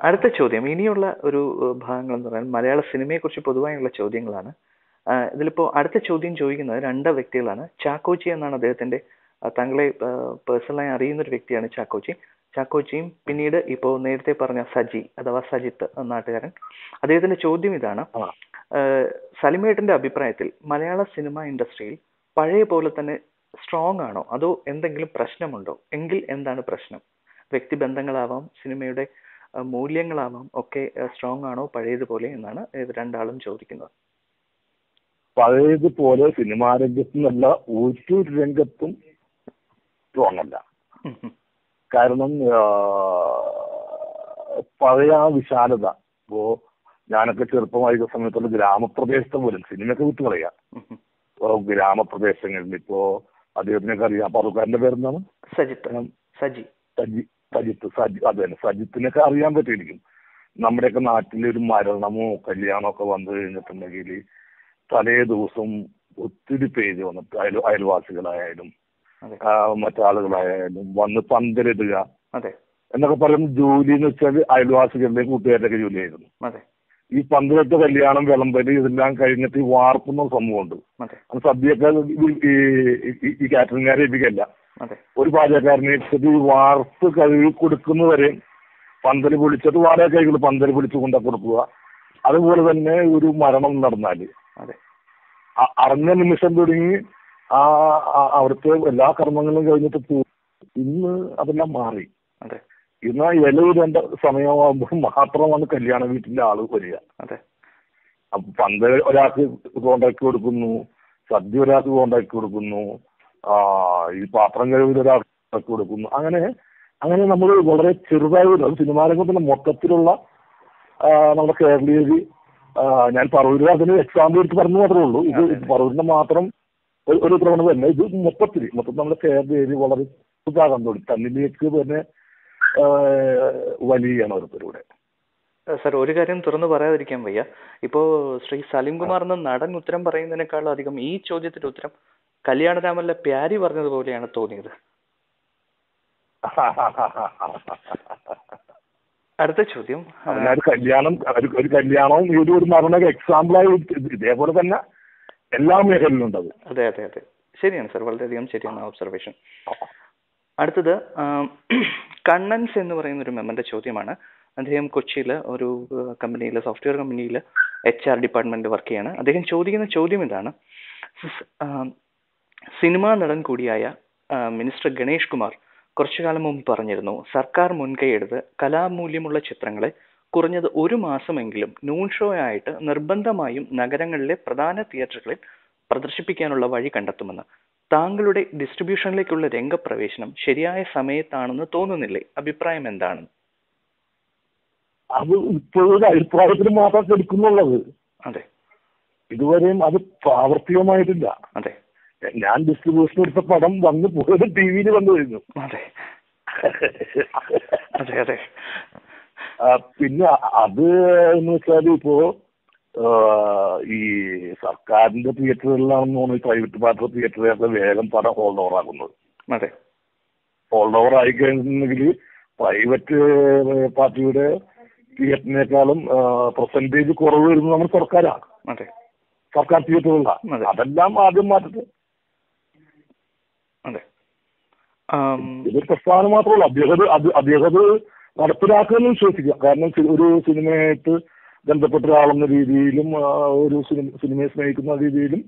അടുത്ത ചോദ്യം ഇനിയുള്ള ഒരു ഭാഗങ്ങൾ എന്ന് പറഞ്ഞാൽ മലയാള സിനിമയെക്കുറിച്ച് പൊതുവായുള്ള ചോദ്യങ്ങളാണ്. ഇതിലിപ്പോ അടുത്ത ചോദ്യം ചോദിക്കുന്നത് രണ്ട് വ്യക്തികളാണ്. ചാക്കോച്ചി എന്നാണ് അദ്ദേഹത്തിന്റെ, താങ്കളെ പേഴ്സണലായി അറിയുന്ന ഒരു വ്യക്തിയാണ് ചാക്കോച്ചി. ചാക്കോച്ചിയും പിന്നീട് ഇപ്പോൾ നേരത്തെ പറഞ്ഞ സജി അഥവാ സജിത്ത് നാട്ടുകാരൻ. അദ്ദേഹത്തിന്റെ ചോദ്യം ഇതാണ്: സലിമേട്ടന്റെ അഭിപ്രായത്തിൽ മലയാള സിനിമ ഇൻഡസ്ട്രിയിൽ പഴയ പോലെ തന്നെ സ്ട്രോങ് ആണോ, അതോ എന്തെങ്കിലും പ്രശ്നമുണ്ടോ? എങ്കിൽ എന്താണ് പ്രശ്നം? വ്യക്തിബന്ധങ്ങളാവാം, സിനിമയുടെ മൂല്യങ്ങളാവാം, ഒക്കെ സ്ട്രോങ് ആണോ പഴയതുപോലെ എന്നാണ് രണ്ടാളും ചോദിക്കുന്നത്. പഴയതുപോലെ സിനിമാ രംഗത്ത് നിന്നല്ല ഒരു രംഗത്തും സ്ട്രോങ് അല്ല. കാരണം പഴയ ആ വിശാലത, ഇപ്പോ ഞാനൊക്കെ ചെറുപ്പമായിരുന്ന സമയത്തുള്ള ഗ്രാമപ്രദേശത്തെ പോലും സിനിമയൊക്കെ വിട്ടു പറയാ. ഗ്രാമപ്രദേശങ്ങളിൽ ഇപ്പോ അദ്ദേഹത്തിനൊക്കെ അറിയാം. പറൂക്കാരന്റെ പേരെന്താണ്? അത് തന്നെ, സജിത്തിനൊക്കെ അറിയാൻ പറ്റിയിരിക്കും. നമ്മുടെയൊക്കെ നാട്ടിലൊരു മരണമോ കല്യാണമോ ഒക്കെ വന്നു കഴിഞ്ഞിട്ടുണ്ടെങ്കിൽ തലേ ദിവസം ഒത്തിരി പേര് വന്നിട്ട് അയൽവാസികളായാലും മറ്റാളുകളായാലും വന്ന് പന്തലിടുക എന്നൊക്കെ പറയുന്ന ജോലി എന്ന് വെച്ചാൽ അയൽവാസികളുടെയും കൂട്ടുകാരുടെയൊക്കെ ജോലിയായിരുന്നു. ഈ പന്തലിട്ട് കല്യാണം, വിളമ്പല് ഇതെല്ലാം കഴിഞ്ഞിട്ട് ഈ വാർക്കുന്ന സംഭവമുണ്ട്. സദ്യയൊക്കെ ഈ കാറ്ററിംഗുകാരെ ഏൽപ്പിക്കല്ല, ഒരു പാചകക്കാരനെ ഏൽപ്പിച്ചിട്ട് ഈ വാർത്ത് കഴുകി കൊടുക്കുന്നവരെ പന്തല് പൊളിച്ചിട്ട് വാടക കൈകൾ പന്തല് പൊളിച്ചു കൊണ്ട കൊടുക്കുക. അതുപോലെ തന്നെ ഒരു മരണം നടന്നാല് അറിഞ്ഞ നിമിഷം തുടങ്ങി അവിടുത്തെ എല്ലാ കർമ്മങ്ങളും കഴിഞ്ഞിട്ട് പോകും. ഇന്ന് അതെല്ലാം മാറി. ഇന്ന് ഇലയിടേണ്ട സമയമാകുമ്പോൾ മാത്രമാണ് കല്യാണ വീട്ടിലെ ആള് വരിക. അപ്പൊ പന്ത് ഒരാൾക്ക് കോണ്ടാക്ട് കൊടുക്കുന്നു, സദ്യ ഒരാൾക്ക് കോണ്ടാക്ട് കൊടുക്കുന്നു, ഈ പാത്രം കഴുകിൽ ഒരാൾക്ക് കൊടുക്കുന്നു. അങ്ങനെ നമ്മൾ വളരെ ചെറുതായി സിനിമാ രംഗത്തിന്റെ മൊത്തത്തിലുള്ള നമ്മുടെ കേരളീയര്, ഞാൻ പറവൂര് അതിന് എക്സാമ്പിൾ എടുത്ത് പറഞ്ഞു മാത്രമേ ഉള്ളൂ. ഇത് പറവൂരിന്റെ മാത്രം ഒരു പ്രവണതല്ല. ഇത് മൊത്തത്തിൽ നമ്മുടെ കേരളീയര് വളരെ ചെറുതാകാൻ തുടങ്ങി. തന്നിലേക്ക് തന്നെ വലിയാണ് ഓരോരുത്തരുടെ. സർ, ഒരു കാര്യം തുറന്നു പറയാതിരിക്കാൻ വയ്യ. ഇപ്പോ ശ്രീ സലീംകുമാർ എന്ന നടൻ ഉത്തരം പറയുന്നതിനേക്കാളും അധികം ഈ ചോദ്യത്തിന്റെ ഉത്തരം കല്യാണരാമനിലെ പ്യാരി പറഞ്ഞതുപോലെയാണ് തോന്നിയത്. അടുത്ത ചോദ്യം, ഒരു കല്യാണവും ഒരു മരണ എക്സാമ്പിളായി ഇതേപോലെ തന്നെ എല്ലാ മേഖലയിലും ഉണ്ടാവും. അതെ, ശരിയാണ് സർ, വളരെയധികം ശരിയാണ് ഒബ്സർവേഷൻ. അടുത്തത് കണ്ണൻസ് എന്ന് പറയുന്ന ഒരു മെമ്പറിന്റെ ചോദ്യമാണ്. അദ്ദേഹം കൊച്ചിയിലെ ഒരു കമ്പനിയിലെ, സോഫ്റ്റ്വെയർ കമ്പനിയിൽ HR ഡിപ്പാർട്ട്മെന്റ് വർക്ക് ചെയ്യാണ്. അദ്ദേഹം ചോദിക്കുന്ന ചോദ്യം ഇതാണ്: സിനിമാ നടൻ കൂടിയായ മിനിസ്റ്റർ ഗണേഷ് കുമാർ കുറച്ചു കാലം മുമ്പ് പറഞ്ഞിരുന്നു, സർക്കാർ മുൻകൈ എടുത്ത് കലാമൂല്യമുള്ള ചിത്രങ്ങളെ കുറഞ്ഞത് 1 മാസമെങ്കിലും നൂൺ ഷോ ആയിട്ട് നിർബന്ധമായും നഗരങ്ങളിലെ പ്രധാന തിയേറ്ററുകളിൽ പ്രദർശിപ്പിക്കാനുള്ള വഴി കണ്ടെത്തുമെന്ന്. താങ്കളുടെ ഡിസ്ട്രിബ്യൂഷനിലേക്കുള്ള രംഗപ്രവേശനം ശരിയായ സമയത്താണെന്ന് തോന്നുന്നില്ലേ? അഭിപ്രായം എന്താണ്? അത് ഇപ്പോഴൊരു അഭിപ്രായത്തിന് മാത്രം എടുക്കുന്നുള്ളത്. അതെ, ഇതുവരെയും അത് പ്രാവർത്തികമായിട്ടില്ല. അതെ, ഞാൻ ഡിസ്ട്രിബ്യൂഷൻ എടുത്ത പടം വന്ന് പോയത് TV-യിൽ വന്നു കഴിഞ്ഞു. അതെ. പിന്നെ അത് എന്ന് വെച്ചാൽ ഇപ്പോ ഈ സർക്കാരിന്റെ തിയേറ്ററുകളിലാണെന്ന് തോന്നുന്നു പ്രൈവറ്റ് പാർട്ടി തിയേറ്ററുകളൊക്കെ വേഗം പടം ഹോൾഡ് ഓവർ ആക്കുന്നത്. ഹോൾഡ് ഓവർ ആയി കഴിഞ്ഞിട്ടുണ്ടെങ്കിൽ പ്രൈവറ്റ് പാർട്ടിയുടെ തിയേറ്ററിനേക്കാളും പെർസെന്റേജ് കുറവ് വരുന്നത് നമ്മുടെ സർക്കാരാണ്, സർക്കാർ തിയേറ്ററുകളാണ്. അതെല്ലാം ആദ്യം മാറ്റട്ടെ. ഇതൊരു പ്രസ്ഥാനം മാത്രമല്ല, അദ്ദേഹം നടപ്പിലാക്കുമെന്ന് വിശ്വസിക്കുക. കാരണം ഒരു സിനിമയായിട്ട് ബന്ധപ്പെട്ട ഒരാളെന്ന രീതിയിലും ഒരു സിനിമയെ സ്നേഹിക്കുന്ന രീതിയിലും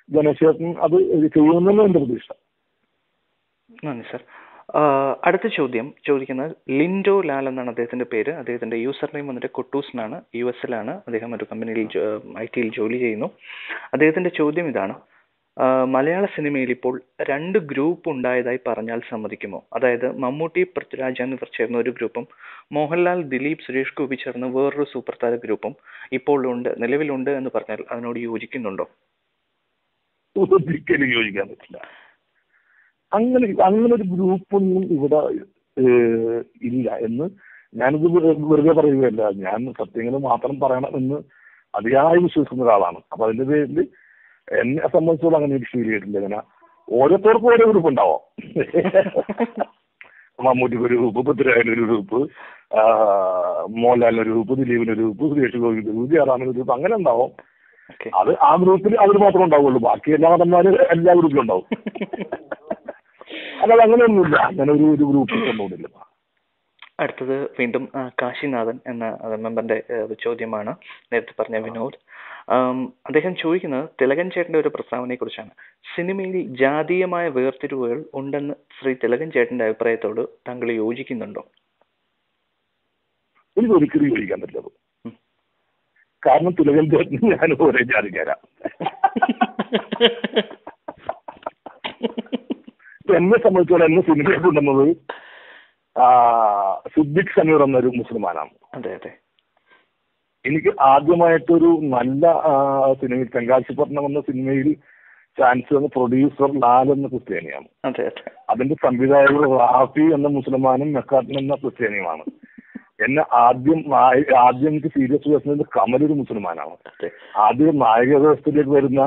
ഗണേശൻ അത് ചെയ്യുമെന്നാണ് എന്റെ പ്രതീക്ഷ. നന്ദി സർ. അടുത്ത ചോദ്യം ചോദിക്കുന്നത് ലിൻഡോ ലാൽ എന്നാണ് അദ്ദേഹത്തിന്റെ പേര്. അദ്ദേഹത്തിന്റെ യൂസർ നെയിം വന്നിട്ട് കുട്ടൂസ് എന്നാണ്. US-ലാണ് അദ്ദേഹം, ഒരു കമ്പനിയിൽ IT-യിൽ ജോലി ചെയ്യുന്നു. അദ്ദേഹത്തിന്റെ ചോദ്യം ഇതാണ്: മലയാള സിനിമയിൽ ഇപ്പോൾ 2 ഗ്രൂപ്പ് ഉണ്ടായതായി പറഞ്ഞാൽ സമ്മതിക്കുമോ? അതായത് മമ്മൂട്ടി, പൃഥ്വിരാജ് എന്നിവർ ചേർന്ന ഒരു ഗ്രൂപ്പും മോഹൻലാൽ, ദിലീപ്, സുരേഷ് ഗോപി ചേർന്ന് വേറൊരു സൂപ്പർ താര ഗ്രൂപ്പും ഇപ്പോൾ നിലവിലുണ്ട് എന്ന് പറഞ്ഞാൽ അതിനോട് യോജിക്കുന്നുണ്ടോ? ഒരിക്കലും യോജിക്കാൻ പറ്റില്ല. അങ്ങനെ ഒരു ഗ്രൂപ്പൊന്നും ഇവിടെ ഇല്ല എന്ന് ഞാനിത് വെറുതെ പറയുകയല്ല. ഞാൻ സത്യങ്ങൾ മാത്രം പറയണമെന്ന് അതിയായി വിശ്വസിക്കുന്ന ഒരാളാണ്. അപ്പൊ അതിന്റെ പേരിൽ എന്നെ സംബന്ധിച്ചോളം അങ്ങനെ ഒരു ഫീൽ ചെയ്തിട്ടില്ല. ഇങ്ങനെ ഓരോരുത്തർക്കും ഓരോ ഗ്രൂപ്പ് ഉണ്ടാവാം. മമ്മൂട്ടിക്ക് ഒരു ഗ്രൂപ്പ്, പൃഥ്വിരാജിന് ഒരു ഗ്രൂപ്പ്, മോഹൻലാലിന് ഒരു ഗ്രൂപ്പ്, ദിലീപിന് ഒരു ഗ്രൂപ്പ്, സുരേഷ് ഗോപിന് ഒരു ഗ്രൂപ്പ്, ജയറാമിന് ഒരു ഗ്രൂപ്പ്, അങ്ങനെ ഉണ്ടാവും. അത് ആ ഗ്രൂപ്പിൽ അവർ മാത്രമേ ഉണ്ടാവുള്ളൂ, ബാക്കി എല്ലാ നടന്മാരും എല്ലാ ഗ്രൂപ്പിലും ഉണ്ടാവും. അല്ലാതെ അങ്ങനെയൊന്നുമില്ല, അങ്ങനെ ഒരു ഗ്രൂപ്പിൽ കൊണ്ടുപോകില്ല. അടുത്തത് വീണ്ടും കാശിനാഥൻ എന്ന മെമ്പറിന്റെ ചോദ്യമാണ്. നേരത്തെ പറഞ്ഞ വിനോദ് അദ്ദേഹം ചോദിക്കുന്നത് തിലകൻ ചേട്ടന്റെ ഒരു പ്രസ്താവനയെ കുറിച്ചാണ്. സിനിമയിൽ ജാതീയമായ വേർതിരിവുകൾ ഉണ്ടെന്ന് ശ്രീ തിലകൻ ചേട്ടന്റെ അഭിപ്രായത്തോട് താങ്കൾ യോജിക്കുന്നുണ്ടോ? എനിക്ക് ഒരിക്കലും യോജിക്കാൻ പറ്റില്ല. കാരണം തിലകൻ ചേട്ടൻ ഞാൻ ഒരേ ജാതിക്കാരാ. എന്നെ സംബന്ധിച്ചോളം എന്നെ സിനിമയിൽ കൊണ്ടുവന്നത് സിദ്ദിഖ് സമീർ എന്നൊരു മുസ്ലിമാനാണ്. അതെ അതെ. എനിക്ക് ആദ്യമായിട്ടൊരു നല്ല സിനിമയിൽ തെങ്കാശിപട്ടണം എന്ന സിനിമയിൽ ചാൻസ് തന്ന പ്രൊഡ്യൂസർ ലാൽ എന്ന ക്രിസ്ത്യാനിയാണ്. അതിന്റെ സംവിധായകർ റാഫി എന്ന മുസ്ലിമാനും മെക്കാട്ടൻ എന്ന ക്രിസ്ത്യാനിയുമാണ്. എന്നെ ആദ്യം എനിക്ക് സീരിയസ് വരുന്നത് കമൽ ഒരു മുസ്ലിമാനാണ്. ആദ്യം നായക വ്യവസ്ഥയിലേക്ക് വരുന്ന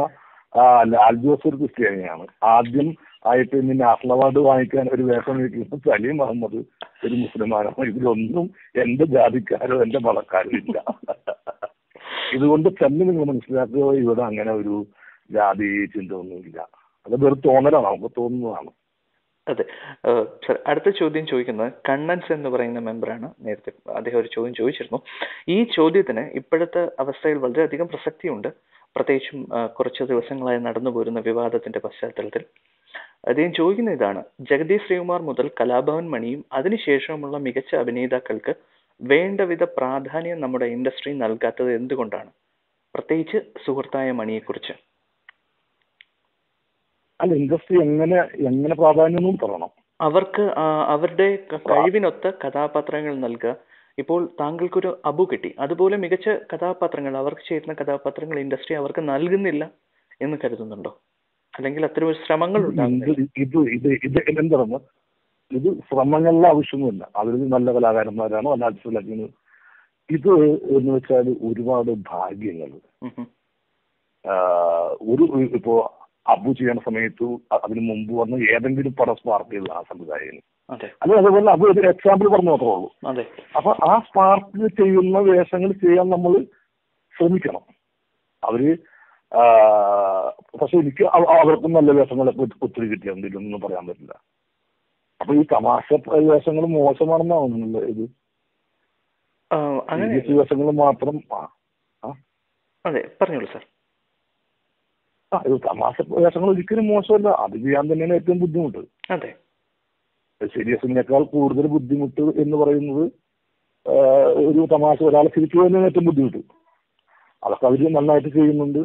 ലാൽ ജോസ് ഒരു ക്രിസ്ത്യാനിയാണ്. ആദ്യം ആയിട്ട് ഇനി നാഷണൽ അവാർഡ് വാങ്ങിക്കാൻ ഒരു വേഷം വയ്ക്കുന്ന സലീം അഹമ്മദ് ഒരു മുസ്ലിമാനാണ്. ഇതിലൊന്നും എന്റെ ജാതിക്കാരോ എന്റെ മതക്കാരോ ഇല്ല. ഇതുകൊണ്ട് തന്നെ നിങ്ങൾ മനസ്സിലാക്കുക, ഇവിടെ അങ്ങനെ ഒരു ജാതി ചിന്ത ഒന്നുമില്ല. അത് വെറും തോന്നലാണ്, നമുക്ക് തോന്നുന്നതാണ്. അതെ സർ. അടുത്ത ചോദ്യം ചോദിക്കുന്നത് കണ്ണൻസ് എന്ന് പറയുന്ന മെമ്പറാണ്. നേരത്തെ അദ്ദേഹം ഒരു ചോദ്യം ചോദിച്ചിരുന്നു. ഈ ചോദ്യത്തിന് ഇപ്പോഴത്തെ അവസ്ഥയിൽ വളരെയധികം പ്രസക്തിയുണ്ട്, പ്രത്യേകിച്ചും കുറച്ച് ദിവസങ്ങളായി നടന്നു പോരുന്ന വിവാദത്തിന്റെ പശ്ചാത്തലത്തിൽ. അദ്ദേഹം ചോദിക്കുന്ന ഇതാണ്: ജഗതി ശ്രീകുമാർ മുതൽ കലാഭവൻ മണിയും അതിനുശേഷമുള്ള മികച്ച അഭിനേതാക്കൾക്ക് വേണ്ടവിധ പ്രാധാന്യം നമ്മുടെ ഇൻഡസ്ട്രി നൽകാത്തത് എന്തുകൊണ്ടാണ്? പ്രത്യേകിച്ച് സുഹൃത്തായ മണിയെക്കുറിച്ച്. അല്ല, ഇൻഡസ്ട്രി എങ്ങനെ പ്രാധാന്യം പറയണം. അവർക്ക് അവരുടെ കഴിവിനൊത്ത കഥാപാത്രങ്ങൾ നൽകുക. ഇപ്പോൾ താങ്കൾക്കൊരു അബു കിട്ടി, അതുപോലെ മികച്ച കഥാപാത്രങ്ങൾ, അവർക്ക് ചേരുന്ന കഥാപാത്രങ്ങൾ ഇൻഡസ്ട്രി അവർക്ക് നൽകുന്നില്ല എന്ന് കരുതുന്നുണ്ടോ? അല്ലെങ്കിൽ അത്തരം ഒരു ശ്രമങ്ങൾ എന്താണ്? ഇത് ശ്രമങ്ങളുടെ ആവശ്യമൊന്നുമില്ല. അവർ നല്ല കലാകാരന്മാരാണോ അല്ല ആർട്ടിസ്റ്റുകളാണ്. ഇത് എന്ന് വെച്ചാൽ ഒരുപാട് ഭാഗ്യങ്ങൾ. ഇപ്പോ അബു ചെയ്യുന്ന സമയത്ത് അതിന് മുമ്പ് വന്ന് ഏതെങ്കിലും പടം സ്പാർക്ക് ചെയ്ത് ആ സംവിധായകന്, അല്ലെങ്കിൽ അതുപോലെ അബു ഒരു എക്സാമ്പിൾ പറഞ്ഞു മാത്രമേ ഉള്ളൂ. അപ്പൊ ആ സ്പാർക്ക് ചെയ്യുന്ന വേഷങ്ങൾ ചെയ്യാൻ നമ്മൾ ശ്രമിക്കണം. അവര് പക്ഷെ എനിക്ക് അവർക്കും നല്ല വേഷങ്ങളൊക്കെ ഒത്തിരി കിട്ടിയൊന്നും പറയാൻ പറ്റില്ല. അപ്പൊ ഈ തമാശ വേഷങ്ങൾ മോശമാണെന്നാവുന്നില്ല. ഇത് വേഷങ്ങൾ മാത്രം. അതെ, പറഞ്ഞോളൂ സാർ. ഇത് തമാശ വേഷങ്ങൾ ഒരിക്കലും മോശമല്ല, അത് ചെയ്യാൻ തന്നെയാണ് ഏറ്റവും ബുദ്ധിമുട്ട്. അതെ, സീരിയസിനേക്കാൾ കൂടുതൽ ബുദ്ധിമുട്ട് എന്ന് പറയുന്നത് ഒരു തമാശ ഒരാളെ ചിരിച്ചു തന്നെയാണ് ഏറ്റവും ബുദ്ധിമുട്ട്. അതൊക്കെ അവര് നന്നായിട്ട് ചെയ്യുന്നുണ്ട്.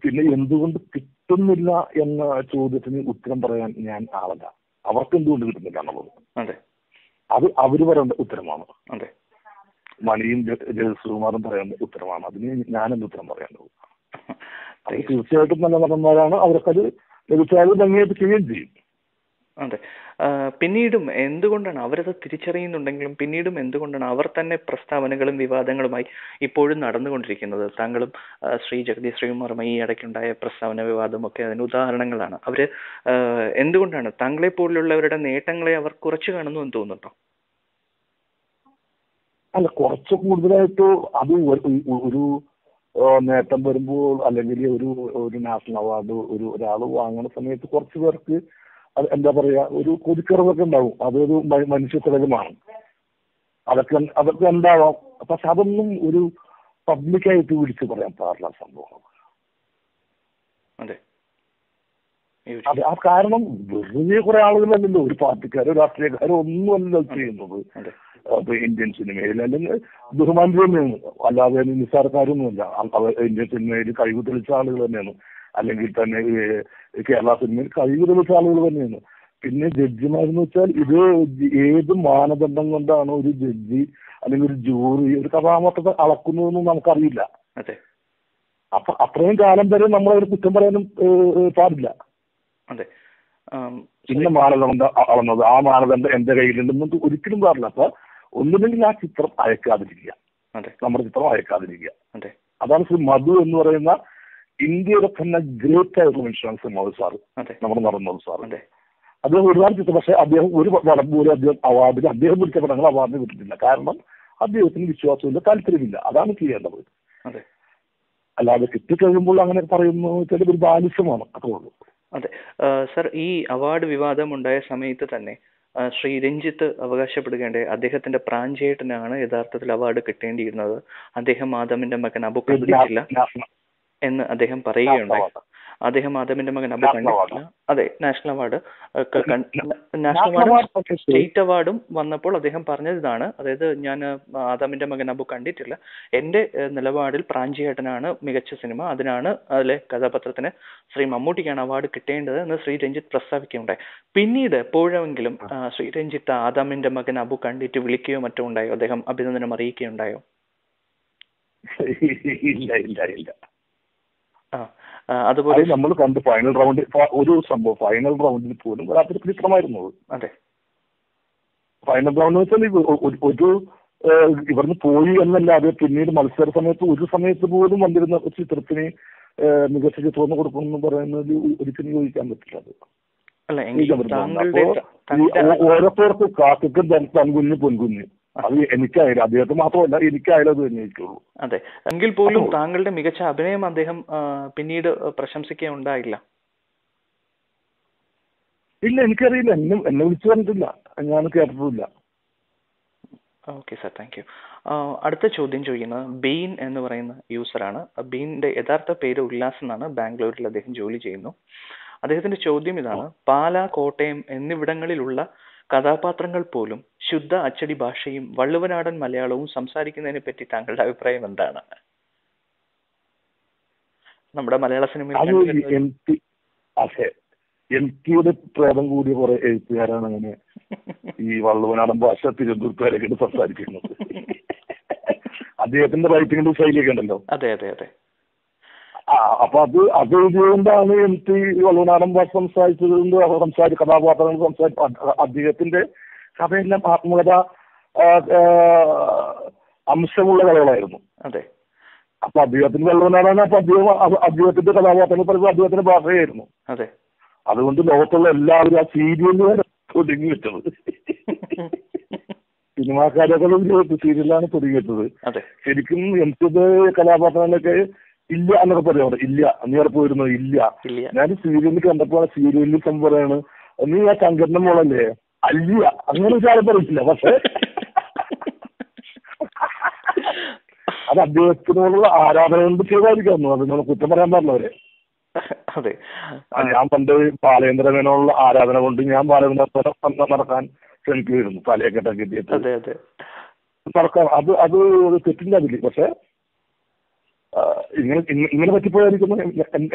പിന്നെ എന്തുകൊണ്ട് കിട്ടുന്നില്ല എന്ന ചോദ്യത്തിന് ഉത്തരം പറയാൻ ഞാൻ ആളല്ല. അവർക്ക് എന്തുകൊണ്ട് കിട്ടുന്നില്ല എന്നുള്ളത് അത് അവര് പറയേണ്ട ഉത്തരമാണ്. മണിയും ജഗദീശ്കുമാറും പറയേണ്ട ഉത്തരമാണ്. അതിന് ഞാനെന്ത് ഉത്തരം പറയേണ്ടത്? അത് തീർച്ചയായിട്ടും നല്ല നടന്മാരാണ്. അവർക്കത് ലഭിച്ചാലും ഭംഗിയായിട്ട് ചെയ്യുകയും ചെയ്യും. അതെ. പിന്നീടും എന്തുകൊണ്ടാണ് അവരത് തിരിച്ചറിയുന്നുണ്ടെങ്കിലും പിന്നീടും എന്തുകൊണ്ടാണ് അവർ തന്നെ പ്രസ്താവനകളും വിവാദങ്ങളുമായി ഇപ്പോഴും നടന്നുകൊണ്ടിരിക്കുന്നത്? താങ്കളും ശ്രീ ജഗതി ശ്രീകുമാറും ഈ ഇടയ്ക്കുണ്ടായ പ്രസ്താവന വിവാദമൊക്കെ അതിന് ഉദാഹരണങ്ങളാണ്. അവര് എന്തുകൊണ്ടാണ് താങ്കളെ പോലുള്ളവരുടെ നേട്ടങ്ങളെ അവർ കുറച്ചു കാണുന്നു എന്ന് തോന്നുന്നുണ്ടോ? അല്ല, കുറച്ച് കൂടുതലായിട്ട് അത് ഒരു നേട്ടം വരുമ്പോൾ അല്ലെങ്കിൽ ഒരു നാഷണൽ അവാർഡ് ഒരാൾ വാങ്ങുന്ന സമയത്ത് കുറച്ച് പേർക്ക് എന്താ പറയാ ഒരു കൊതിക്കറവൊക്കെ ഉണ്ടാവും. അതൊരു മനുഷ്യത്വകമാണ്. അതൊക്കെ ഉണ്ടാവാം. പക്ഷെ അതൊന്നും ഒരു പബ്ലിക്കായിട്ട് വിളിച്ച് പറയാൻ പാടില്ല സംഭവം. അത് ആ കാരണം വെറുതെ കുറെ ആളുകളല്ലല്ലോ, ഒരു പാർട്ടിക്കാരോ രാഷ്ട്രീയക്കാരോ ഒന്നുമല്ല ചെയ്യുന്നത് ഇന്ത്യൻ സിനിമയിൽ. അല്ലെങ്കിൽ ബഹുമാനം തന്നെയാണ്, അല്ലാതെ നിസ്സാരക്കാരൊന്നുമല്ല. ഇന്ത്യൻ സിനിമയിൽ കഴിവ് തെളിച്ച ആളുകൾ തന്നെയാണ്, അല്ലെങ്കിൽ തന്നെ കേരള സിനിമയിൽ കഴിവ് തെളിച്ച ആളുകൾ തന്നെയാണ്. പിന്നെ ജഡ്ജിമാരെന്ന് വെച്ചാൽ ഇത് ഏത് മാനദണ്ഡം കൊണ്ടാണ് ഒരു ജഡ്ജി അല്ലെങ്കിൽ ഒരു ജൂറി ഒരു കഥാപാത്രത്തെ അളക്കുന്നതെന്നും നമുക്കറിയില്ല. അപ്പൊ അത്രയും കാലം വരെ നമ്മളവർ കുറ്റം പറയാനും പാടില്ല. ഇന്ന മാനദണ്ഡം അളന്നത്, ആ മാനദണ്ഡം എന്റെ കയ്യിലുണ്ടെന്നും ഒരിക്കലും പാടില്ല. അപ്പൊ ഒന്നുമില്ലെങ്കിൽ ആ ചിത്രം അയക്കാതിരിക്കുക, നമ്മുടെ ചിത്രം അയക്കാതിരിക്കുക. അതാണ് ശ്രീ മധു എന്ന് പറയുന്ന ഇന്ത്യയുടെ തന്നെ ഗ്രേറ്റ് ആയിട്ടുള്ള മനുഷ്യനാണ് ശ്രീ മധു സാറ്, നമ്മുടെ നടൻ മധു സാറ്. അദ്ദേഹം ഒരുപാട് ചിത്രം, പക്ഷെ അദ്ദേഹം ഒരു പടം പോലും അദ്ദേഹം പിടിച്ച പടങ്ങൾ അവാർഡിന് കിട്ടിയിട്ടില്ല. കാരണം അദ്ദേഹത്തിന് വിശ്വാസമില്ല, താല്പര്യമില്ല. അതാണ് ചെയ്യേണ്ടത്. അല്ലാതെ കിട്ടിക്കഴിയുമ്പോൾ അങ്ങനെ പറയുന്നു വെച്ചാൽ ഒരു ബാലിശമാണ്. അത്രേ ഉള്ളൂ. അതെ സർ, ഈ അവാർഡ് വിവാദം ഉണ്ടായ സമയത്ത് തന്നെ ശ്രീ രഞ്ജിത്ത് അവകാശപ്പെടുകയുണ്ടായി അദ്ദേഹത്തിന്റെ പ്രാഞ്ചേട്ടനാണ് യഥാർത്ഥത്തിൽ അവാർഡ് കിട്ടേണ്ടിയിരുന്നത്, അദ്ദേഹം ആദമിന്റെ മകൻ അബു കണ്ടിട്ടില്ല എന്ന് അദ്ദേഹം പറയുകയുണ്ടായി. അദ്ദേഹം ആദമിന്റെ മകൻ അബു കണ്ടിട്ടില്ല. അതെ, നാഷണൽ അവാർഡ് സ്റ്റേറ്റ് അവാർഡും വന്നപ്പോൾ അദ്ദേഹം പറഞ്ഞത് ഇതാണ്, അതായത് ഞാൻ ആദമിന്റെ മകൻ അബു കണ്ടിട്ടില്ല, എന്റെ നിലപാടിൽ പ്രാഞ്ചിയേട്ടനാണ് മികച്ച സിനിമ, അതിനാണ് അതിലെ കഥാപാത്രത്തിന് ശ്രീ മമ്മൂട്ടിക്കാണ് അവാർഡ് കിട്ടേണ്ടത് എന്ന് ശ്രീ രഞ്ജിത്ത് പ്രസ്താവിക്കുകയുണ്ടായി. പിന്നീട് എപ്പോഴെങ്കിലും ശ്രീ രഞ്ജിത്ത് ആദമിന്റെ മകൻ അബു കണ്ടിട്ട് വിളിക്കുകയോ മറ്റോ ഉണ്ടായോ? അദ്ദേഹം അഭിനന്ദനം അറിയിക്കുകയുണ്ടായോ? ഇല്ല ഇല്ല ഇല്ല. അതുപോലെ നമ്മൾ കണ്ട് ഫൈനൽ റൗണ്ടിൽ ഒരു സംഭവം, ഫൈനൽ റൗണ്ടിൽ പോലും വരാത്തൊരു ചിത്രമായിരുന്നു. അതെ, ഫൈനൽ റൗണ്ട് വെച്ചാൽ ഒരു ഇവിടുന്ന് പോയി എന്നല്ലാതെ പിന്നീട് മത്സര സമയത്ത് ഒരു സമയത്ത് പോലും വന്നിരുന്ന ചിത്രത്തിന് മികച്ച ചിത്രം കൊടുക്കുമെന്ന് പറയുന്നത് ഒരിക്കലും ചോദിക്കാൻ പറ്റില്ല. അത് ഓരോരുത്തർക്കും കാക്കക്കും തൻകുഞ്ഞ് പൊൻകുഞ്ഞ്, അത് എനിക്കായാലും അദ്ദേഹത്തെ മാത്രമല്ല എനിക്കായാലും അത് തന്നെ ആയിരിക്കുള്ളൂ. അതെ, എങ്കിൽ പോലും താങ്കളുടെ മികച്ച അഭിനയം അദ്ദേഹം പിന്നീട് പ്രശംസിക്കുകയുണ്ടായില്ല. ഇല്ല, എനിക്കറിയില്ല, എന്നെ വിളിച്ചു പറഞ്ഞിട്ടില്ല, ഞാൻ കേട്ടിട്ടില്ല. Okay sir, thank you. അടുത്ത ചോദ്യം ചോദിക്കുന്നത് ബീൻ എന്ന് പറയുന്ന യൂസറാണ്. ബീനിന്റെ യഥാർത്ഥ പേര് ഉല്ലാസ് എന്നാണ്. ബാംഗ്ലൂരിൽ അദ്ദേഹം ജോലി ചെയ്യുന്നു. അദ്ദേഹത്തിന്റെ ചോദ്യം ഇതാണ്: പാല, കോട്ടയം എന്നിവിടങ്ങളിലുള്ള കഥാപാത്രങ്ങൾ പോലും ശുദ്ധ അച്ചടി ഭാഷയും വള്ളുവനാടൻ മലയാളവും സംസാരിക്കുന്നതിനെ പറ്റി താങ്കളുടെ അഭിപ്രായം എന്താണ്? നമ്മുടെ മലയാള സിനിമയിൽ എനിക്കിവിടെ പ്രേതം കൂടിയ കുറെ എഴുത്തുകാരാണ് അങ്ങനെ ഈ വള്ളുവനാടൻ ഭാഷ തിരുവനന്തപുരത്തേക്ക് സംസാരിക്കുന്നത്. അദ്ദേഹത്തിന്റെ റൈറ്റിംഗിന്റെ ശൈലിയൊക്കെ ഉണ്ടല്ലോ. അതെ അതെ അതെ. അപ്പൊ അത് ഇതുകൊണ്ടാണ് എനിക്ക് വള്ളുവനാടൻ ഭാഷ സംസാരിച്ചത്, കഥാപാത്രങ്ങൾ അദ്ദേഹത്തിന്റെ കഥയെല്ലാം ആത്മകഥ അംശമുള്ള കഥകളായിരുന്നു. അതെ. അപ്പൊ അദ്ദേഹത്തിന് വള്ളുവനാടാണ്. അപ്പൊ അദ്ദേഹത്തിന്റെ കഥാപാത്രങ്ങൾ പറയുമ്പോൾ അദ്ദേഹത്തിന്റെ ഭാഷയായിരുന്നു. അതെ. അതുകൊണ്ട് ലോകത്തുള്ള എല്ലാവരും ആ സീരിയലിലാണ് തുടങ്ങി വെച്ചത്. സിനിമാക്കാരെക്കാളും സീരിയലാണ് തുടങ്ങി വെച്ചത്. ശരിക്കും എനിക്കത് കഥാപാത്രങ്ങളൊക്കെ ഇല്ല എന്നൊക്കെ പറയാറ്. ഇല്ല, നീ അവിടെ പോയിരുന്നു, ഇല്ല. ഞാൻ സീരിയലിൽ കണ്ടപ്പോൾ സീരിയലിൽ പറയാണ്, നീ ആ ശങ്കരന്റെ മോളല്ലേ? അല്ല, അങ്ങനെ വിചാരം പറയില്ല. പക്ഷെ അത് അദ്ദേഹത്തിനോടുള്ള ആരാധന കൊണ്ട് ചെയ്തായിരിക്കുന്നു. അത് നമ്മൾ കുറ്റം പറയാൻ പറഞ്ഞവരെ. അതെ, ഞാൻ പണ്ട് ബാലേന്ദ്രനോടുള്ള ആരാധന കൊണ്ട് ഞാൻ ബാലേന്ദ്രനെ നടക്കാൻ ശ്രമിക്കുമായിരുന്നു. തലയൊക്കെ കിട്ടിയിട്ട് നടക്കാൻ. അത് തെറ്റില്ല അതില്. പക്ഷെ ഇങ്ങനെ പറ്റിപ്പോയായിരിക്കുന്നു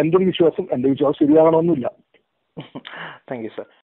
എന്റെ വിശ്വാസം. എന്റെ വിശ്വാസം ശരിയാകണമെന്നില്ല. Thank you sir.